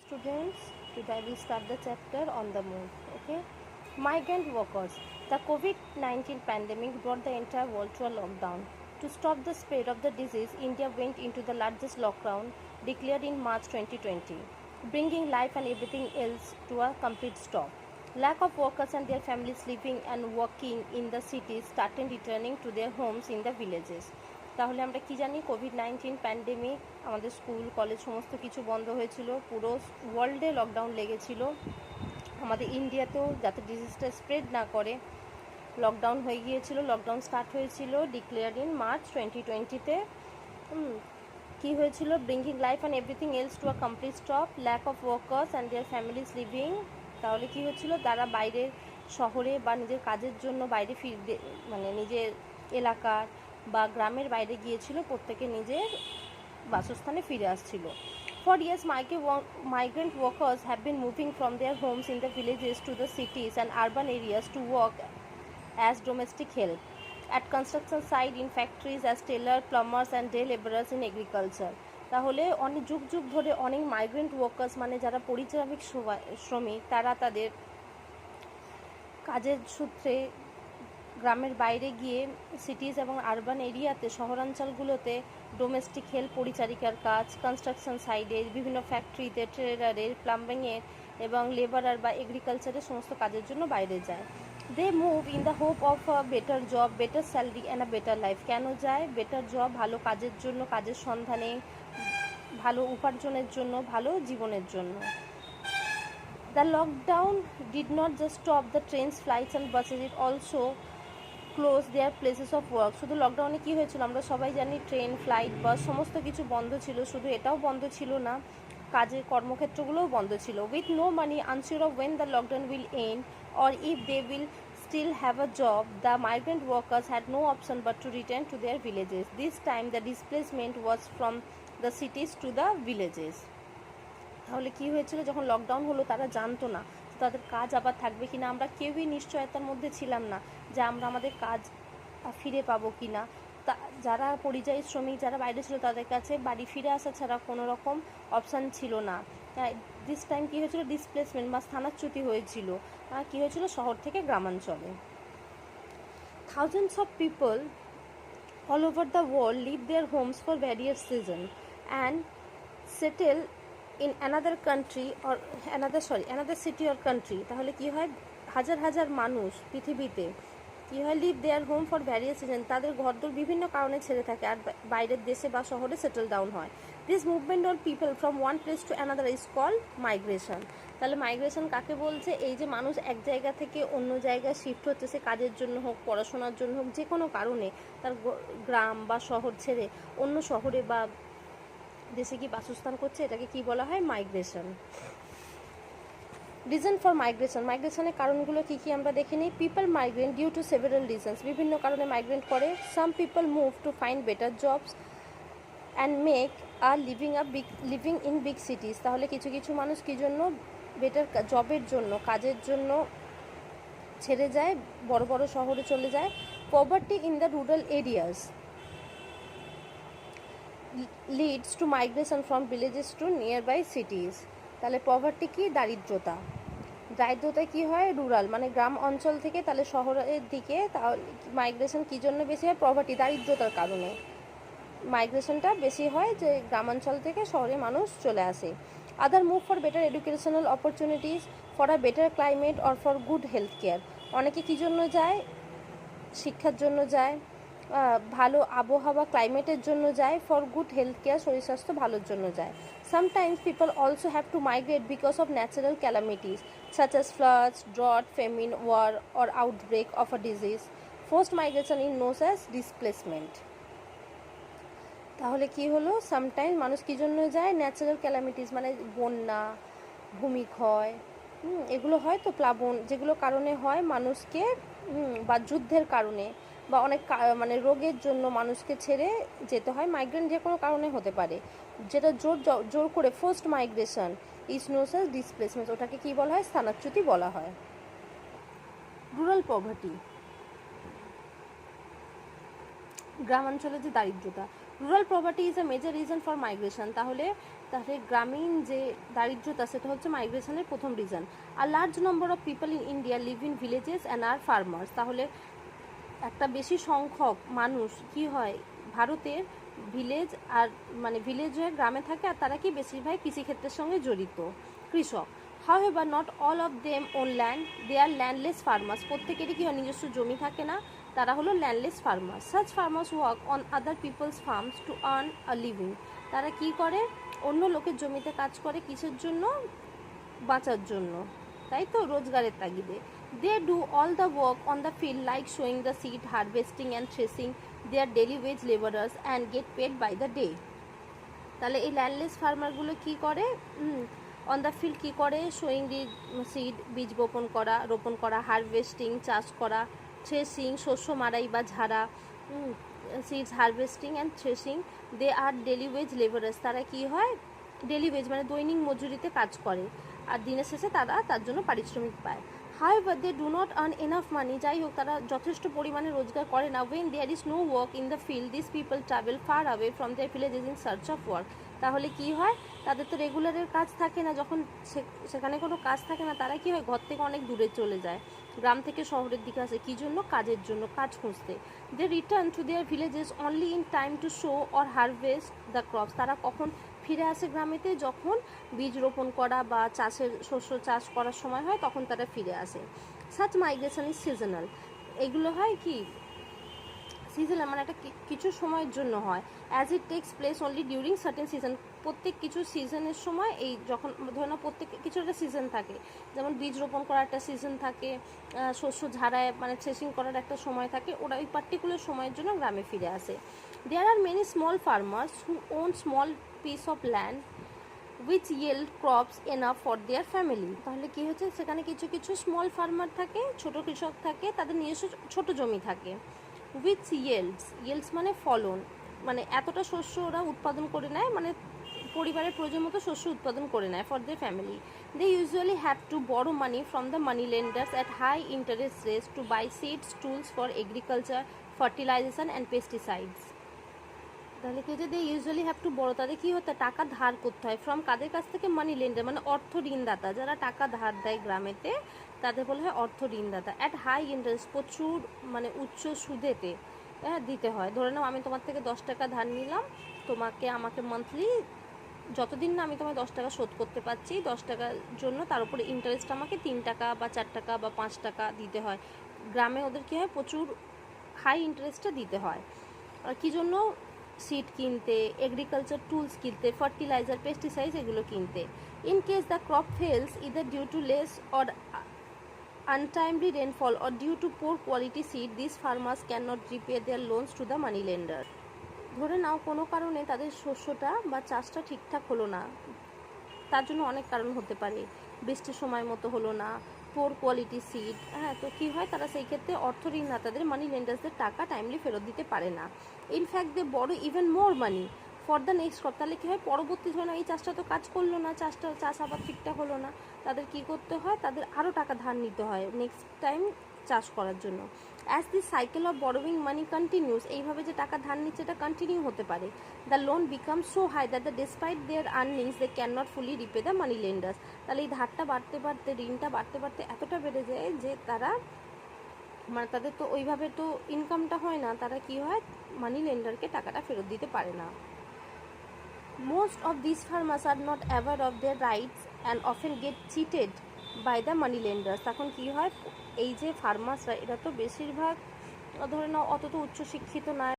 students. Today we start the chapter on the move. Okay, migrant workers. The COVID-19 pandemic brought the entire world to a lockdown. To stop the spread of the disease, India went into the largest lockdown declared in March 2020, bringing life and everything else to a complete stop. Lack of workers and their families living and working in the cities started returning to their homes in the villages. তাহলে আমরা কি জানি, COVID-19 pandemic আমাদের school college সমস্ত কিছু বন্ধ হয়েছিল, পুরো ওয়ার্ল্ডে লকডাউন লেগেছিল। আমাদের ইন্ডিয়াতেও যাতে ডিজিজটা স্প্রেড না করে লকডাউন হয়ে গিয়েছিল। লকডাউন স্টার্ট হয়েছিল ডিক্লেয়ার্ড ইন মার্চ 2020-তে। কী হয়েছিল? Bringing life and everything else to a complete stop, lack of workers and their families living. তাহলে কী হচ্ছিল? তারা বাইরের শহরে বা নিজের কাজের জন্য বাইরে মানে নিজের এলাকার বা গ্রামের বাইরে গিয়েছিল, প্রত্যেকে নিজের বাসস্থানে ফিরে আসছিল। For years, migrant workers have been moving from their homes in the villages to the cities and urban areas to work as domestic help at construction site, in factories, as tailor, plumbers and day laborers in agriculture. তাহলে অনেক যুগ যুগ ধরে অনেক migrant workers মানে যারা পরিচালক শ্রমিক, তারা তাদের কাজের সূত্রে গ্রামের বাইরে গিয়ে সিটিজ এবং আরবান এরিয়াতে শহরাঞ্চলগুলোতে ডোমেস্টিক হেল্প, পরিচারিকার কাজ, কনস্ট্রাকশন সাইডে, বিভিন্ন ফ্যাক্টরিতে, ট্রেডারের, প্লাম্বিংয়ের এবং লেবারার বা এগ্রিকালচারের সমস্ত কাজের জন্য বাইরে যায়। They move in the hope of a better job, better salary and a better life. কেন যায়? বেটার জব, ভালো কাজের জন্য, কাজের সন্ধানে, ভালো উপার্জনের জন্য, ভালো জীবনের জন্য। The lockdown did not just stop the trains, flights and buses, it also close their places of work. শুধু লকডাউনে কী হয়েছিল আমরা সবাই জানি, ট্রেন, ফ্লাইট, বাস সমস্ত কিছু বন্ধ ছিল। শুধু এটাও বন্ধ ছিল না, কাজের কর্মক্ষেত্রগুলোও বন্ধ ছিল। With no money, unsure of when the lockdown will end or if they will still have a job, the migrant workers had no option but to return to their villages. This time the displacement was from the cities to the villages. তাহলে কী হয়েছিল? যখন lockdown হলো তারা জানতো না তাদের কাজ আবার থাকবে কিনা। আমরা কেউই নিশ্চয়তার মধ্যে ছিলাম না যে আমরা আমাদের কাজ ফিরে পাবো কিনা। তা যারা পরিযায়ী শ্রমিক, যারা বাইরে ছিল, তাদের কাছে বাড়ি ফিরে আসা ছাড়া কোনো রকম অপশান ছিল না। দিস টাইম কী হয়েছিল? ডিসপ্লেসমেন্ট বা স্থানাচ্যুতি হয়েছিল। কী হয়েছিল? শহর থেকে গ্রামাঞ্চলে। Thousands of people all over the world leave their homes for various season and settle in another country or another city or country। তাহলে কি হয়? হাজার হাজার মানুষ পৃথিবীতে কি হয়? Leave their home for various season, তাদের ঘরদোর বিভিন্ন কারণে ছেড়ে থাকে আর বাইরের দেশে বা শহরে সেটেল ডাউন হয়। This movement or people from one place to another is called migration. তাহলে মাইগ্রেশন কাকে বলছে? এই যে মানুষ এক জায়গা থেকে অন্য জায়গায় শিফট হচ্ছে, সে কাজের জন্য হোক, পড়াশোনার জন্য হোক, যে কোনো কারণে তার গ্রাম বা শহর ছেড়ে অন্য শহরে বা দেশে কি বাসস্থান করছে, এটাকে কি বলা হয়? মাইগ্রেশন। রিজন ফর মাইগ্রেশন, মাইগ্রেশনের কারণগুলো কী কী আমরা দেখে নিই। People migrant due to several reasons, বিভিন্ন কারণে মাইগ্রেন্ট করে। Some people move to find better jobs and make living in big cities. তাহলে কিছু কিছু মানুষ কী জন্য? বেটার জবের জন্য, কাজের জন্য ছেড়ে যায়, বড় বড় শহরে চলে যায়। Poverty in the rural areas leads to migration from villages to nearby cities। তাহলে পভার্টি কি? দারিদ্রতা। দারিদ্রতায় কি হয়? রুরাল মানে গ্রাম অঞ্চল থেকে তাহলে শহরের দিকে। তাহলে মাইগ্রেশন কী জন্য বেশি হয়? পভার্টি, দারিদ্রতার কারণে মাইগ্রেশনটা বেশি হয়, যে গ্রামাঞ্চল থেকে শহরে মানুষ চলে আসে। Other move for better educational opportunities, for a better climate or for good health care. অনেকে কী জন্য যায়? শিক্ষার জন্য যায়, ভালো আবহাওয়া ক্লাইমেটের জন্য যায়, ফর গুড হেলথ কেয়ার শরীর স্বাস্থ্য ভালোর জন্য যায়। Sometimes people also have to migrate because of natural calamities such as floods, drought, famine, war or outbreak of a disease. Forced migration is known as displacement. তাহলে কি হলো? Sometimes মানুষ কী জন্য যায়? ন্যাচারাল ক্যালামিটিস মানে বন্যা, ভূমিক্ষয়, এগুলো হয় তো, প্লাবন, যেগুলো কারণে হয় মানুষকে, বা যুদ্ধের কারণে বা অনেক মানে রোগের জন্য মানুষকে ছেড়ে যেতে হয়। মাইগ্রেন্ট যে কোনো কারণে হতে পারে, যেটা জোর করে forced migration is known as displacement. ওটাকে কী বলা হয়? স্থানাচ্যুতি বলা হয়। রুরাল পভার্টি, গ্রামাঞ্চলে যে দারিদ্রতা। Rural poverty is a major reason for migration. তাহলে গ্রামীণ যে দারিদ্রতা সেটা হচ্ছে মাইগ্রেশনের প্রথম রিজন। আর large number of people in India live in villages and are farmers. তাহলে একটা বেশি সংখ্যক মানুষ কি হয় ভারতের ভিলেজ আর মানে ভিলেজ হয়ে গ্রামে থাকে, আর তারা কি বেশিরভাগ কৃষিক্ষেত্রের সঙ্গে জড়িত, কৃষক। However, not all of them own land. They are landless farmers. প্রত্যেকেরই কি হয় নিজস্ব জমি থাকে না, তারা হলো landless farmer. Such farmers work on other people's farms to earn a living. তারা কি করে অন্য লোকের জমিতে কাজ করে, কিসের জন্য, বাঁচার জন্য, তাই তো, রোজগারের তাগিদে। They do all the work on the field like sowing the seed, harvesting and threshing. They are daily wage laborers and get paid by the day. তাহলে এই ল্যান্ডলেস ফার্মারগুলো কি করে, অন দ্য ফিল্ড কী করে, সোয়িং দি seed বীজ রোপণ করা, harvesting চাষ করা, থ্রেসিং শস্য মারাই বা ঝাড়া, seeds harvesting and threshing. They are daily wage labourers. তারা কি হয় ডেলি ওয়েজ মানে দৈনিক মজুরিতে কাজ করে, আর দিনের শেষে তারা তার জন্য পারিশ্রমিক পায়। However, they do not earn enough money. যাই হোক তারা যথেষ্ট পরিমাণে রোজগার করে না। When there is no work in the field, these people travel far away from their villages in search of work. তাহলে কি হয়, তাদের তো রেগুলারের কাজ থাকে না, যখন সেখানে কোনো কাজ থাকে না, তারা কি হয় ঘর থেকে অনেক দূরে চলে যায়, গ্রাম থেকে শহরের দিকে আসে, কী জন্য, কাজের জন্য, কাজ খুঁজতে। They return to their villages only in time to sow or harvest the crops. তারা কখন ফিরে আসে গ্রামেতে, যখন বীজ রোপণ করা বা শস্য চাষ করার সময় হয় তখন তারা ফিরে আসে। Such migration is seasonal. এগুলো হয় কি সিজনাল মানে একটা কিছু সময়ের জন্য হয়। As it takes place only during certain season. প্রত্যেক কিছু সিজনের সময়, এই যখন ধরে নাও প্রত্যেক কিছু একটা সিজন থাকে, যেমন বীজ রোপণ করার একটা সিজন থাকে, শস্য ঝাড়ায় মানে থ্রেশিং করার একটা সময় থাকে, ওরা ওই পার্টিকুলার সময়ের জন্য গ্রামে ফিরে আসে। There are many small farmers who own small piece of land which yield crops enough for their family. তাহলে কি হচ্ছে, সেখানে কিছু কিছু স্মল ফার্মার থাকে, ছোট কৃষক থাকে, তাদের নিজস্ব ছোট জমি থাকে। which yields মানে ফলন, মানে এতটা শস্য ওরা উৎপাদন করে নেয়, মানে পরিবারের প্রয়োজন মতো শস্য উৎপাদন করে নেয় for their family. They usually have to borrow money from the money lenders at high interest rates to buy seeds, tools for agriculture, fertilization and pesticides. তাহলে কি যে দে ইউজুয়ালি হ্যাভ টু বড়, তাদের কী হতে টাকা ধার করতে হয়, ফ্রম কাদের কাছ থেকে, মানি লেন্ডার মানে অর্থ ঋণদাতা, যারা টাকা ধার দেয় গ্রামেতে তাদের বলা হয় অর্থ ঋণদাতা। অ্যাট হাই ইন্টারেস্ট, প্রচুর মানে উচ্চ সুদেতে দিতে হয়। ধরে নাও আমি তোমার থেকে 10 টাকা ধার নিলাম, আমাকে মান্থলি যতদিন না আমি তোমায় 10 টাকা শোধ করতে পারছি, 10 টাকার জন্য তার উপরে ইন্টারেস্ট আমাকে 3 টাকা বা 4 টাকা বা 5 টাকা দিতে হয়। গ্রামে ওদের কী হয়, প্রচুর হাই ইন্টারেস্টটা দিতে হয়। আর কী জন্য, সিড কিনতে, এগ্রিকালচার টুলস কিনতে, ফার্টিলাইজার, পেস্টিসাইডস এগুলো কিনতে। In case the crop fails either due to less or untimely rainfall or due to poor quality seed, this farmers can not repay their loans to the money lender. ধরে নাও কোনো কারণে তাদের শস্যটা বা চাষটা ঠিকঠাক হলো না, তার জন্য অনেক কারণ হতে পারে, বৃষ্টির সময় মতো হলো না, পোর কোয়ালিটি সিড, তো কী হয়, তারা সেই ক্ষেত্রে অর্থ ঋণদাতাদের মানি লেন্ডার্সদের টাকা টাইমলি ফেরত দিতে পারে না। ইনফ্যাক্ট দে বড় even more money for the next crop. তাহলে কী হয়, পরবর্তী ধরনের এই চাষটা তো কাজ করলো না, চাষ আবার ঠিকঠাক হলো না, তাদের কী করতে হয়, তাদের আরও টাকা ধার নিতে হয় নেক্সট টাইম চাষ করার জন্য। As the cycle of borrowing money continues, এইভাবে যে টাকা ধার নিচ্ছে এটা কন্টিনিউ হতে পারে। The loan become so high that the despite their earnings they can not fully repay the money lenders. তাহলে এই ধারটা বাড়তে বাড়তে, ঋণটা বাড়তে বাড়তে এতটা বেড়ে যায় যে তারা মানে তাদের তো ওইভাবে তো ইনকামটা হয় না, তারা কি হয় মানি লেন্ডারকে টাকাটা ফেরত দিতে পারে না। Most of this farmers are not aware of their rights and often get cheated by the money lenders. তখন কী হয়, এই যে ফার্মার্সরা এরা তো বেশিরভাগ ধরে নাও অত তো উচ্চশিক্ষিত না,